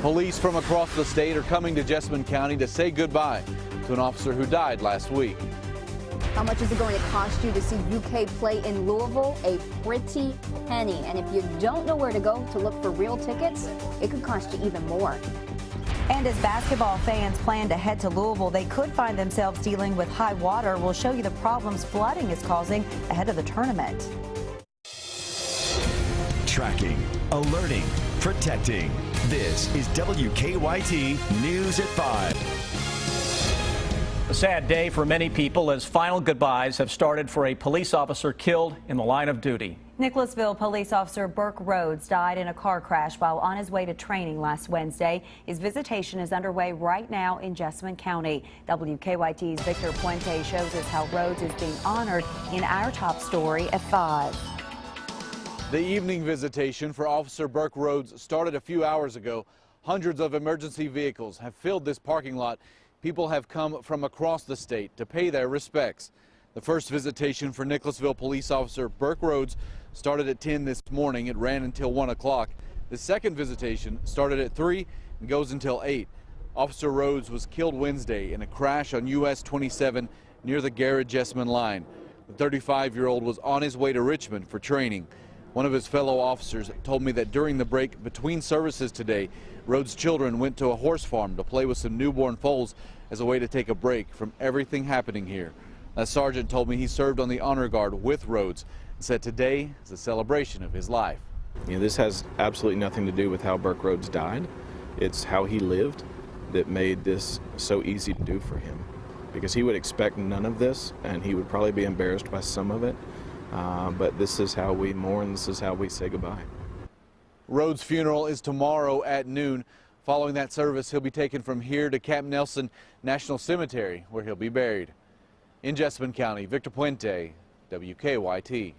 Police from across the state are coming to Jessamine County to say goodbye to an officer who died last week. How much is it going to cost you to see UK play in Louisville? A pretty penny. And if you don't know where to go to look for real tickets, it could cost you even more. And as basketball fans plan to head to Louisville, they could find themselves dealing with high water. We'll show you the problems flooding is causing ahead of the tournament. Tracking, alerting, protecting. This is WKYT News at 5. A sad day for many people as final goodbyes have started for a police officer killed in the line of duty. Nicholasville police officer Burke Rhodes died in a car crash while on his way to training last Wednesday. His visitation is underway right now in Jessamine County. WKYT's Victor Puente shows us how Rhodes is being honored in our top story at 5. The evening visitation for Officer Burke Rhodes started a few hours ago. Hundreds of emergency vehicles have filled this parking lot. People have come from across the state to pay their respects. The first visitation for Nicholasville police officer Burke Rhodes started at 10 this morning. It ran until 1 o'clock. The second visitation started at 3 and goes until 8. Officer Rhodes was killed Wednesday in a crash on US 27 near the Garrett-Jessamine line. The 35-year-old was on his way to Richmond for training. One of his fellow officers told me that during the break between services today, Rhodes' children went to a horse farm to play with some newborn foals as a way to take a break from everything happening here. A sergeant told me he served on the honor guard with Rhodes and said today is a celebration of his life. You know, this has absolutely nothing to do with how Burke Rhodes died. It's how he lived that made this so easy to do for him, because he would expect none of this and he would probably be embarrassed by some of it. But this is how we mourn. This is how we say goodbye. Rhodes' funeral is tomorrow at noon. Following that service, he'll be taken from here to Camp Nelson National Cemetery, where he'll be buried. In Jessamine County, Victor Puente, WKYT.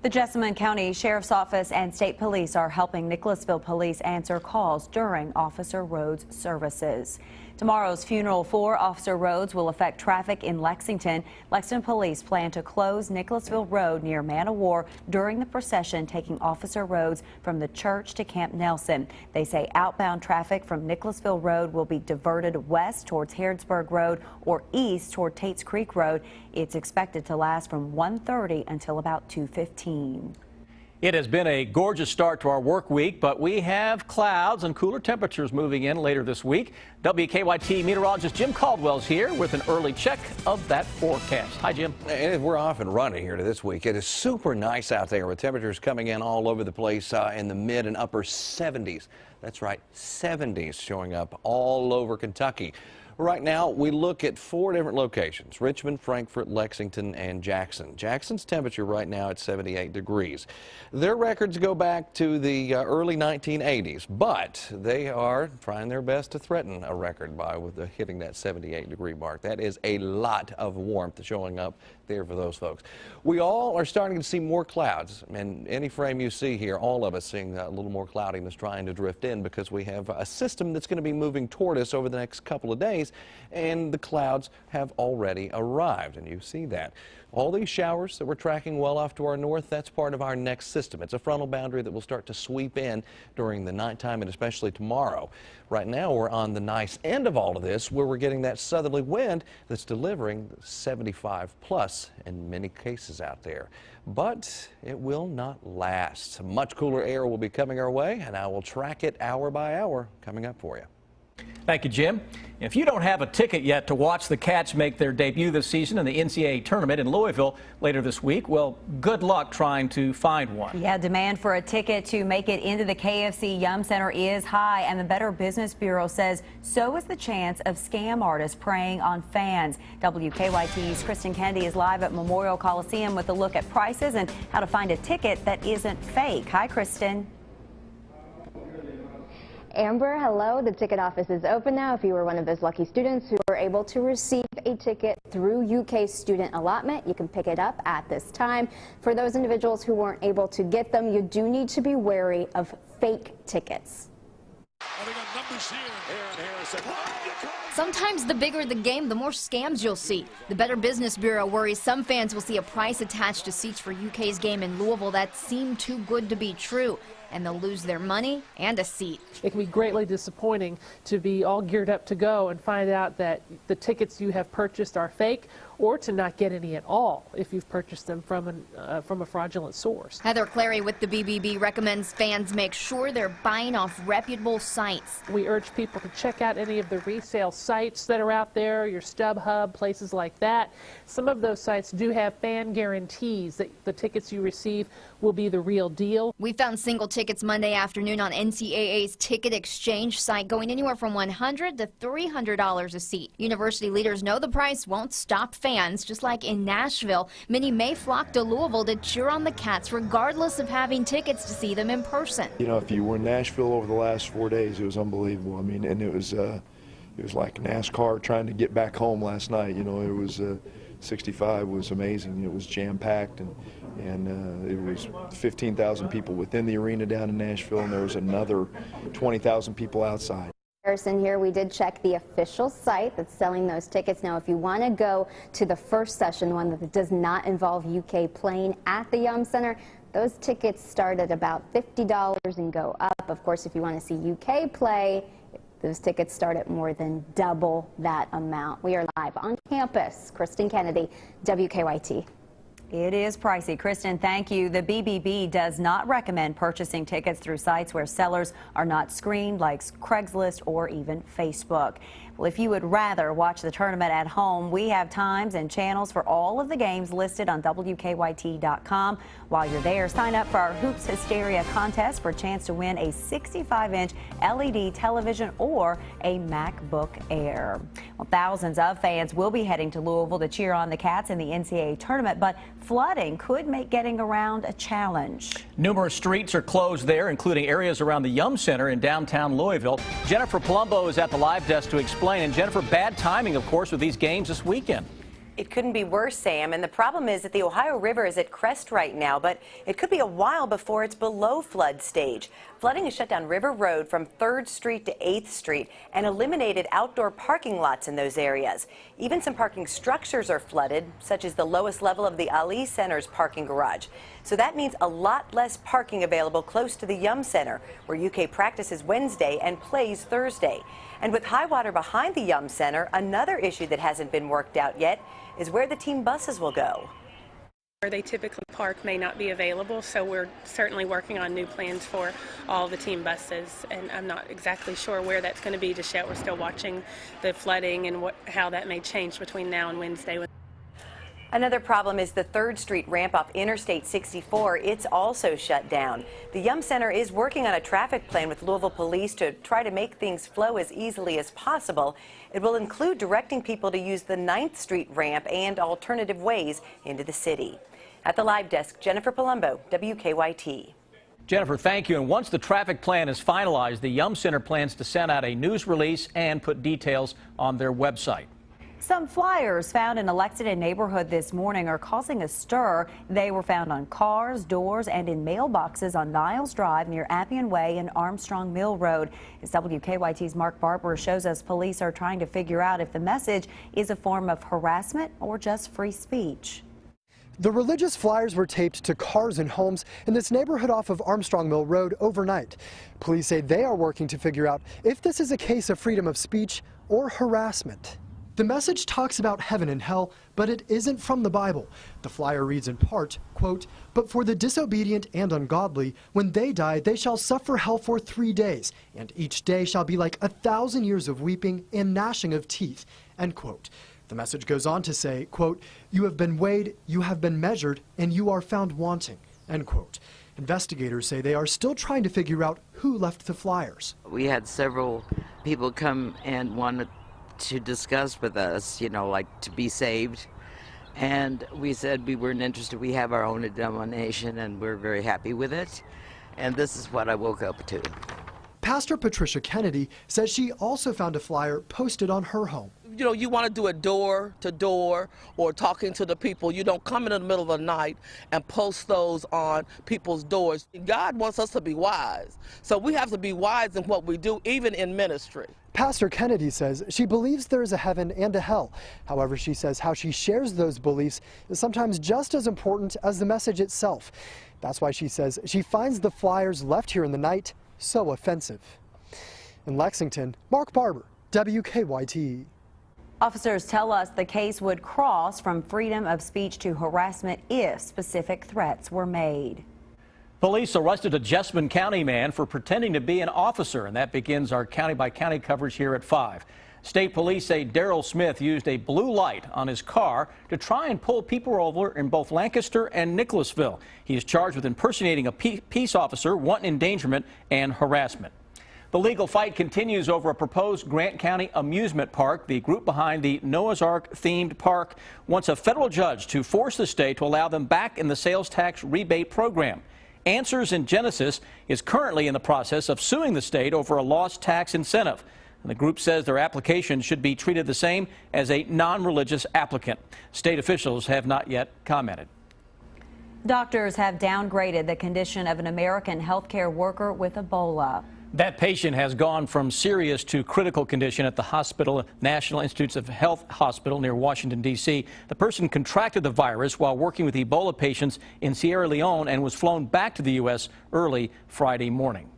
The Jessamine County Sheriff's Office and State Police are helping Nicholasville Police answer calls during Officer Rhodes' services. Tomorrow's funeral for Officer Rhodes will affect traffic in Lexington. Lexington Police plan to close Nicholasville Road near Man o' War during the procession taking Officer Rhodes from the church to Camp Nelson. They say outbound traffic from Nicholasville Road will be diverted west towards Harrodsburg Road or east toward Tates Creek Road. It's expected to last from 1:30 until about 2:15. It has been a gorgeous start to our work week, but we have clouds and cooler temperatures moving in later this week. WKYT meteorologist Jim Caldwell's here with an early check of that forecast. Hi, Jim. And we're off and running here to this week. It is super nice out there with temperatures coming in all over the place in the mid and upper 70s. That's right, 70s showing up all over Kentucky. Right now, we look at 4 different locations: Richmond, Frankfort, Lexington, and Jackson. Jackson's temperature right now at 78 degrees. Their records go back to the early 1980s, but they are trying their best to threaten a record by hitting that 78-degree mark. That is a lot of warmth showing up there for those folks. We all are starting to see more clouds, and any frame you see here, all of us seeing a little more cloudiness trying to drift in because we have a system that's going to be moving toward us over the next couple of days. And the clouds have already arrived, and you see that. All these showers that we're tracking well off to our north, that's part of our next system. It's a frontal boundary that will start to sweep in during the nighttime and especially tomorrow. Right now, we're on the nice end of all of this, where we're getting that southerly wind that's delivering 75 plus in many cases out there. But it will not last. Much cooler air will be coming our way, and I will track it hour by hour coming up for you. Thank you, Jim. If you don't have a ticket yet to watch the Cats make their debut this season in the NCAA tournament in Louisville later this week, well, good luck trying to find one. Yeah, demand for a ticket to make it into the KFC Yum Center is high, and the Better Business Bureau says so is the chance of scam artists preying on fans. WKYT's Kristen Kennedy is live at Memorial Coliseum with a look at prices and how to find a ticket that isn't fake. Hi, Kristen. Amber, hello. The ticket office is open now if you were one of those lucky students who were able to receive a ticket through UK student allotment. You can pick it up at this time. For those individuals who weren't able to get them, you do need to be wary of fake tickets. numbers here. Aaron Harrison. Sometimes the bigger the game, the more scams you'll see. The Better Business Bureau worries some fans will see a price attached to seats for UK's game in Louisville that seem too good to be true, and they'll lose their money and a seat. It can be greatly disappointing to be all geared up to go and find out that the tickets you have purchased are fake, or to not get any at all if you've purchased them from a fraudulent source. Heather Clary with the BBB recommends fans make sure they're buying off reputable sites. We urge people to check out any of the resale sites that are out there, your StubHub, places like that. Some of those sites do have fan guarantees that the tickets you receive will be the real deal. We found single tickets Monday afternoon on NCAA's ticket exchange site going anywhere from $100 to $300 a seat. University leaders know the price won't stop fans. Just like in Nashville, many may flock to Louisville to cheer on the Cats regardless of having tickets to see them in person. You know, if you were in Nashville over the last 4 days, it was unbelievable. I mean, and it was like NASCAR trying to get back home last night. You know, it was 65 was amazing. It was jam-packed, and it was 15,000 people within the arena down in Nashville, and there was another 20,000 people outside. Harrison here, we did check the official site that's selling those tickets. Now, if you want to go to the first session, the one that does not involve UK playing at the Yum Center, those tickets start at about $50 and go up. Of course, if you want to see UK play, those tickets start at more than double that amount. We are live on campus. Kristen Kennedy, WKYT. It is pricey. Kristen, thank you. The BBB does not recommend purchasing tickets through sites where sellers are not screened, like Craigslist or even Facebook. Well, if you would rather watch the tournament at home, we have times and channels for all of the games listed on WKYT.com. While you're there, sign up for our Hoops Hysteria contest for a chance to win a 65-inch LED television or a MacBook Air. Well, thousands of fans will be heading to Louisville to cheer on the Cats in the NCAA tournament, but flooding could make getting around a challenge. Numerous streets are closed there, including areas around the Yum Center in downtown Louisville. Jennifer Palumbo is at the live desk to explain. And Jennifer, bad timing, of course, with these games this weekend. It couldn't be worse, Sam, and the problem is that the Ohio River is at crest right now, but it could be a while before it's below flood stage. Flooding has shut down River Road from 3rd Street to 8th Street and eliminated outdoor parking lots in those areas. Even some parking structures are flooded, such as the lowest level of the Ali Center's parking garage. So that means a lot less parking available close to the Yum Center, where UK practices Wednesday and plays Thursday. And with high water behind the Yum Center, another issue that hasn't been worked out yet is where the team buses will go. Where they typically park may not be available, so we're certainly working on new plans for all the team buses, and I'm not exactly sure where that's going to be just yet. We're still watching the flooding and how that may change between now and Wednesday. Another problem is the 3rd Street ramp off Interstate 64. It's also shut down. The Yum Center is working on a traffic plan with Louisville Police to try to make things flow as easily as possible. It will include directing people to use the 9th Street ramp and alternative ways into the city. At the live desk, Jennifer Palumbo, WKYT. Jennifer, thank you. And once the traffic plan is finalized, the Yum Center plans to send out a news release and put details on their website. Some flyers found in a Lexington neighborhood this morning are causing a stir. They were found on cars, doors, and in mailboxes on Niles Drive near Appian Way and Armstrong Mill Road. As WKYT's Mark Barber shows us, police are trying to figure out if the message is a form of harassment or just free speech. The religious flyers were taped to cars and homes in this neighborhood off of Armstrong Mill Road overnight. Police say they are working to figure out if this is a case of freedom of speech or harassment. The message talks about heaven and hell, but it isn't from the Bible. The flyer reads in part, quote, "But for the disobedient and ungodly, when they die, they shall suffer hell for 3 days, and each day shall be like 1,000 years of weeping and gnashing of teeth," end quote. The message goes on to say, quote, "You have been weighed, you have been measured, and you are found wanting," end quote. Investigators say they are still trying to figure out who left the flyers. We had several people come and wanted to discuss with us, you know, like to be saved. And we said we weren't interested. We have our own denomination and we're very happy with it. And this is what I woke up to. Pastor Patricia Kennedy says she also found a flyer posted on her home. you want to do it door to door or talking to the people, you don't come in the middle of the night and post those on people's doors. God wants us to be wise. So we have to be wise in what we do, even in ministry. Pastor Kennedy says she believes there is a heaven and a hell. However, she says how she shares those beliefs is sometimes just as important as the message itself. That's why she says she finds the flyers left here in the night so offensive. In Lexington, Mark Barber, WKYT. Officers tell us the case would cross from freedom of speech to harassment if specific threats were made. Police arrested a Jessamine County man for pretending to be an officer, and that begins our county-by-county coverage here at 5. State police say Daryl Smith used a blue light on his car to try and pull people over in both Lancaster and Nicholasville. He is charged with impersonating a peace officer, wanton endangerment, and harassment. The legal fight continues over a proposed Grant County amusement park. The group behind the Noah's Ark themed park wants a federal judge to force the state to allow them back in the sales tax rebate program. Answers in Genesis is currently in the process of suing the state over a lost tax incentive. And the group says their application should be treated the same as a non-religious applicant. State officials have not yet commented. Doctors have downgraded the condition of an American healthcare worker with Ebola. That patient has gone from serious to critical condition at the hospital, National Institutes of Health Hospital near Washington, D.C. The person contracted the virus while working with Ebola patients in Sierra Leone and was flown back to the U.S. early Friday morning.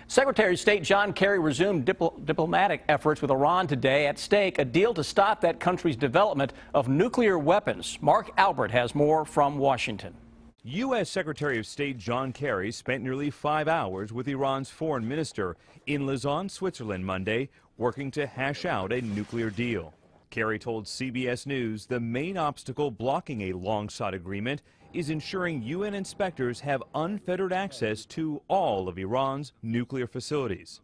Secretary of State John Kerry resumed diplomatic efforts with Iran today. At stake, a deal to stop that country's development of nuclear weapons. Mark Albert has more from Washington. U.S. Secretary of State John Kerry spent nearly 5 hours with Iran's foreign minister in Lausanne, Switzerland Monday, working to hash out a nuclear deal. Kerry told CBS News the main obstacle blocking a long-sought agreement is ensuring UN inspectors have unfettered access to all of Iran's nuclear facilities.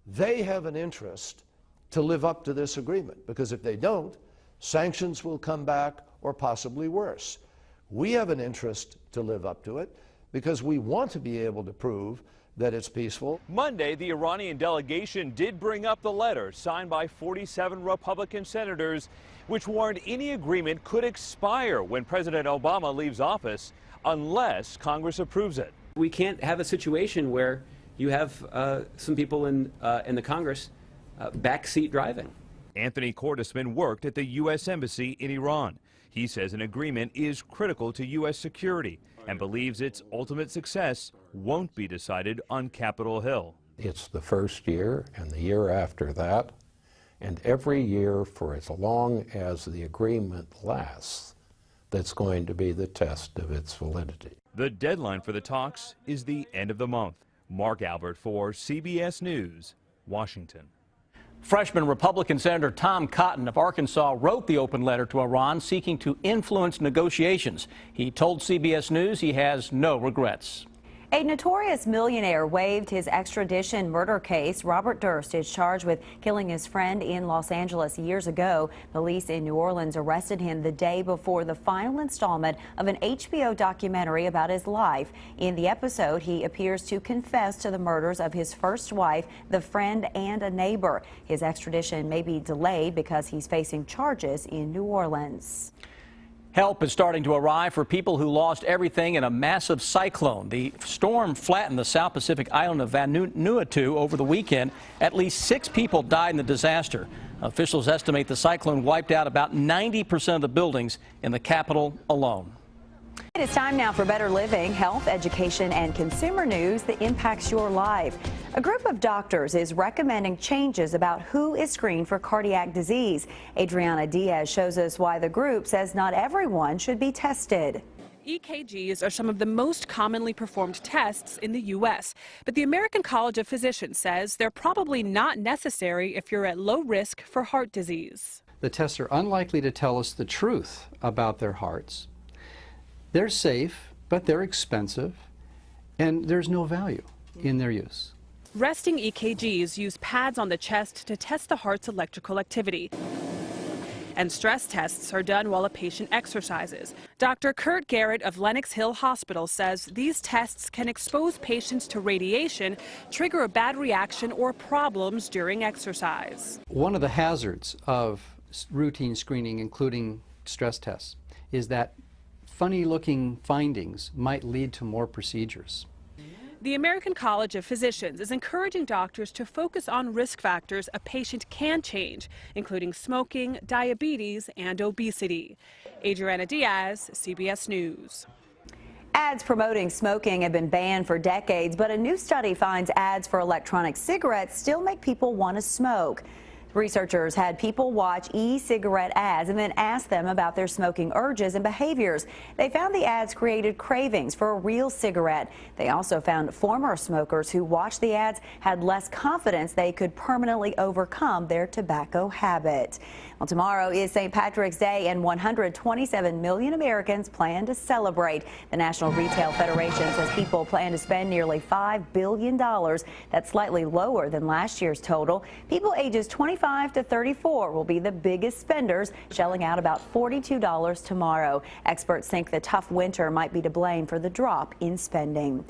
They have an interest to live up to this agreement, because if they don't, sanctions will come back or possibly worse. We have an interest to live up to it because we want to be able to prove that it's peaceful. Monday, the Iranian delegation did bring up the letter signed by 47 Republican senators, which warned any agreement could expire when President Obama leaves office unless Congress approves it. We can't have a situation where you have some people in the Congress backseat driving. Anthony Cordesman worked at the U.S. Embassy in Iran. He says an agreement is critical to U.S. security and believes its ultimate success won't be decided on Capitol Hill. It's the first year and the year after that, and every year for as long as the agreement lasts, that's going to be the test of its validity. The deadline for the talks is the end of the month. Mark Albert for CBS News, Washington. Freshman Republican Senator Tom Cotton of Arkansas wrote the open letter to Iran seeking to influence negotiations. He told CBS News he has no regrets. A notorious millionaire waived his extradition murder case. Robert Durst is charged with killing his friend in Los Angeles years ago. Police in New Orleans arrested him the day before the final installment of an HBO documentary about his life. In the episode, he appears to confess to the murders of his first wife, the friend, and a neighbor. His extradition may be delayed because he's facing charges in New Orleans. Help is starting to arrive for people who lost everything in a massive cyclone. The storm flattened the South Pacific island of Vanuatu over the weekend. At least 6 people died in the disaster. Officials estimate the cyclone wiped out about 90% of the buildings in the capital alone. It is time now for Better Living, health, education, and consumer news that impacts your life. A group of doctors is recommending changes about who is screened for cardiac disease. Adriana Diaz shows us why the group says not everyone should be tested. EKGs are some of the most commonly performed tests in the U.S., but the American College of Physicians says they're probably not necessary if you're at low risk for heart disease. The tests are unlikely to tell us the truth about their hearts. They're safe, but they're expensive, and there's no value in their use. Resting EKGs use pads on the chest to test the heart's electrical activity. And stress tests are done while a patient exercises. Dr. Kurt Garrett of Lenox Hill Hospital says these tests can expose patients to radiation, trigger a bad reaction or problems during exercise. One of the hazards of routine screening, including stress tests, is that funny-looking findings might lead to more procedures. The American College of Physicians is encouraging doctors to focus on risk factors a patient can change, including smoking, diabetes, and obesity. Adriana Diaz, CBS News. Ads promoting smoking have been banned for decades, but a new study finds ads for electronic cigarettes still make people want to smoke. Researchers had people watch e-cigarette ads and then asked them about their smoking urges and behaviors. They found the ads created cravings for a real cigarette. They also found former smokers who watched the ads had less confidence they could permanently overcome their tobacco habit. Well, tomorrow is St. Patrick's Day, and 127 million Americans plan to celebrate. The National Retail Federation says people plan to spend nearly $5 billion. That's slightly lower than last year's total. People ages 25 to 34 will be the biggest spenders, shelling out about $42 tomorrow. Experts think the tough winter might be to blame for the drop in spending.